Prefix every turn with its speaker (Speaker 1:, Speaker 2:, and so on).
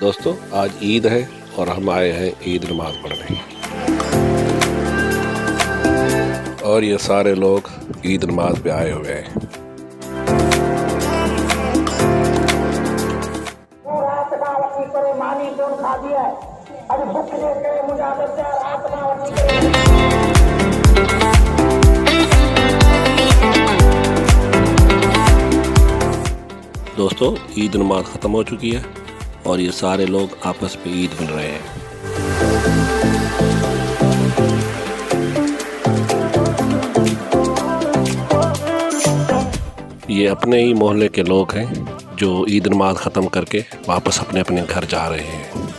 Speaker 1: दोस्तों, आज ईद है और हम आए हैं ईद नमाज पढ़ने, और ये सारे लोग ईद नमाज पे आए हुए हैं। दोस्तों, ईद नमाज ख़त्म हो चुकी है और ये सारे लोग आपस में ईद मिल रहे हैं। ये अपने ही मोहल्ले के लोग हैं जो ईद नमाज ख़त्म करके वापस अपने अपने घर जा रहे हैं।